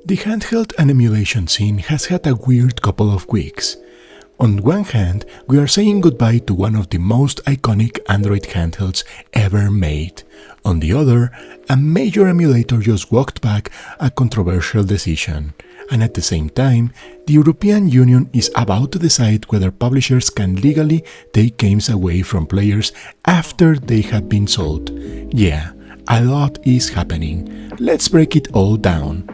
The handheld and emulation scene has had a weird couple of weeks. On one hand, we are saying goodbye to one of the most iconic Android handhelds ever made. On the other, a major emulator just walked back a controversial decision. And at the same time, the European Union is about to decide whether publishers can legally take games away from players after they have been sold. Yeah, a lot is happening. Let's break it all down.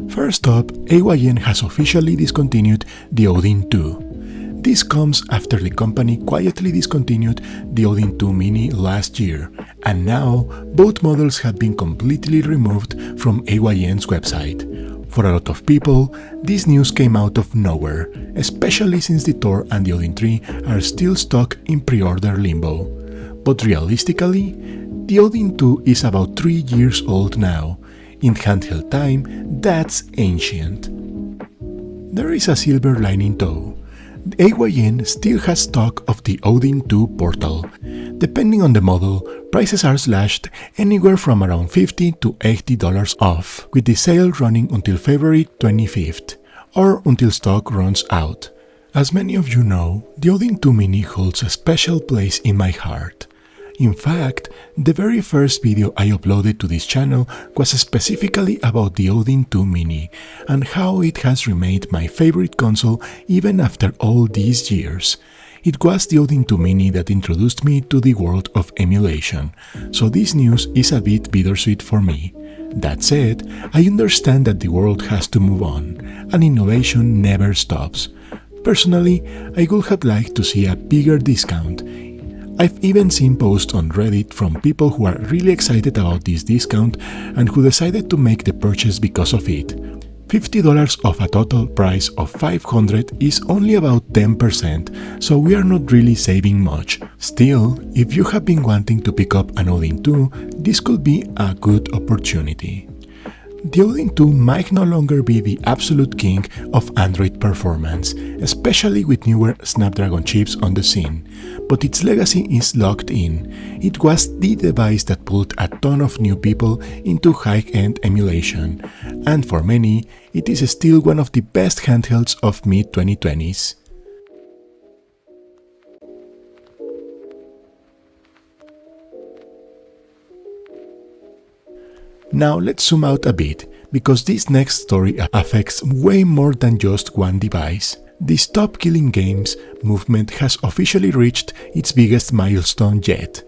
First up, AYN has officially discontinued the Odin 2. This comes after the company quietly discontinued the Odin 2 Mini last year, and now both models have been completely removed from AYN's website. For a lot of people, this news came out of nowhere, especially since the Thor and the Odin 3 are still stuck in pre-order limbo. But realistically, the Odin 2 is about 3 years old now. In handheld time, that's ancient. There is a silver lining though. AYN still has stock of the Odin 2 portal. Depending on the model, prices are slashed anywhere from around $50 to $80 off, with the sale running until February 25th, or until stock runs out. As many of you know, the Odin 2 Mini holds a special place in my heart. In fact, the very first video I uploaded to this channel was specifically about the Odin 2 Mini and how it has remained my favorite console even after all these years. It was the Odin 2 Mini that introduced me to the world of emulation, so this news is a bit bittersweet for me. That said, I understand that the world has to move on, and innovation never stops. Personally, I would have liked to see a bigger discount. I've even seen posts on Reddit from people who are really excited about this discount and who decided to make the purchase because of it. $50 off a total price of $500 is only about 10%, so we are not really saving much. Still, if you have been wanting to pick up an Odin 2, this could be a good opportunity. The Odin 2 might no longer be the absolute king of Android performance, especially with newer Snapdragon chips on the scene, but its legacy is locked in. It was the device that pulled a ton of new people into high-end emulation, and for many, it is still one of the best handhelds of mid-2020s. Now let's zoom out a bit, because this next story affects way more than just one device. The Stop Killing Games movement has officially reached its biggest milestone yet.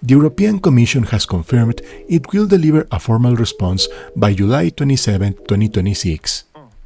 The European Commission has confirmed it will deliver a formal response by July 27, 2026.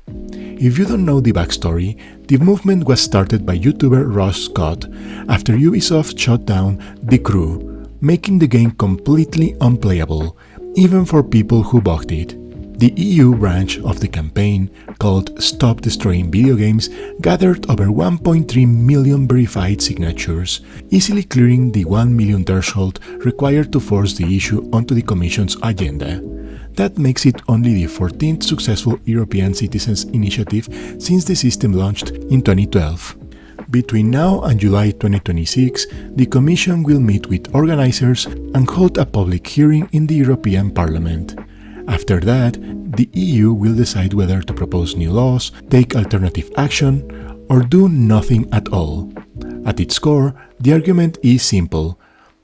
If you don't know the backstory, the movement was started by YouTuber Ross Scott after Ubisoft shut down The Crew, making the game completely unplayable, even for people who bought it. The EU branch of the campaign, called Stop Destroying Video Games, gathered over 1.3 million verified signatures, easily clearing the 1 million threshold required to force the issue onto the Commission's agenda. That makes it only the 14th successful European Citizens Initiative since the system launched in 2012. Between now and July 2026, the Commission will meet with organizers and hold a public hearing in the European Parliament. After that, the EU will decide whether to propose new laws, take alternative action, or do nothing at all. At its core, the argument is simple.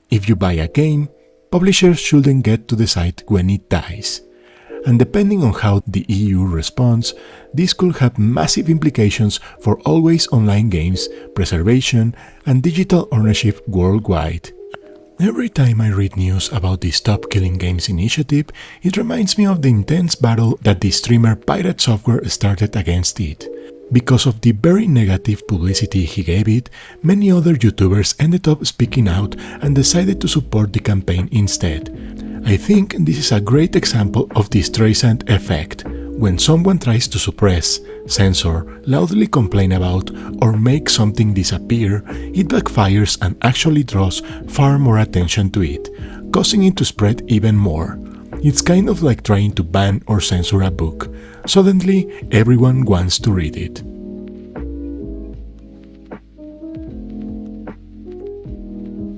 If you buy a game, publishers shouldn't get to decide when it dies. And depending on how the EU responds, this could have massive implications for always online games, preservation, and digital ownership worldwide. Every time I read news about the Stop Killing Games initiative, it reminds me of the intense battle that the streamer Pirate Software started against it. Because of the very negative publicity he gave it, many other YouTubers ended up speaking out and decided to support the campaign instead. I think this is a great example of the Streisand effect. When someone tries to suppress, censor, loudly complain about, or make something disappear, it backfires and actually draws far more attention to it, causing it to spread even more. It's kind of like trying to ban or censor a book. Suddenly, everyone wants to read it.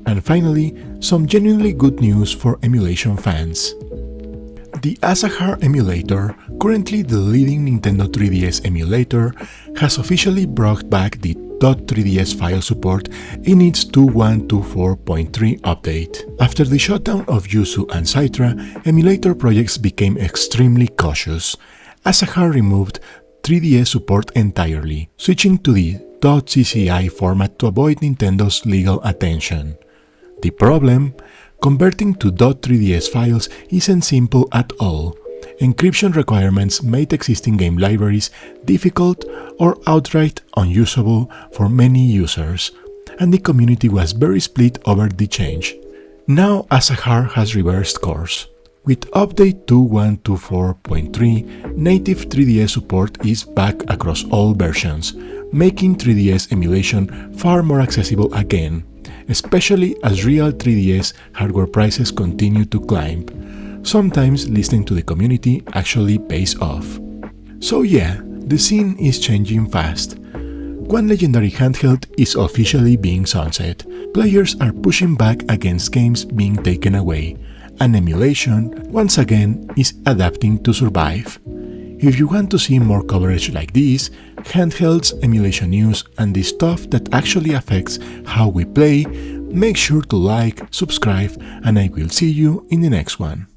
And Finally, some genuinely good news for emulation fans. The Azahar emulator, currently the leading Nintendo 3DS emulator, has officially brought back the .3ds file support in its 2124.3 update. After the shutdown of Yuzu and Citra, emulator projects became extremely cautious. Azahar removed 3DS support entirely, switching to the .cci format to avoid Nintendo's legal attention. The problem? Converting to .3ds files isn't simple at all. Encryption requirements made existing game libraries difficult or outright unusable for many users, and the community was very split over the change. Now Azahar has reversed course. With update 2124.3, native 3DS support is back across all versions, making 3DS emulation far more accessible again, especially as real 3DS hardware prices continue to climb. Sometimes listening to the community actually pays off. So yeah, the scene is changing fast. One legendary handheld is officially being sunset. Players are pushing back against games being taken away, and emulation, once again, is adapting to survive. If you want to see more coverage like this, handhelds, emulation news, and the stuff that actually affects how we play, make sure to like, subscribe, and I will see you in the next one.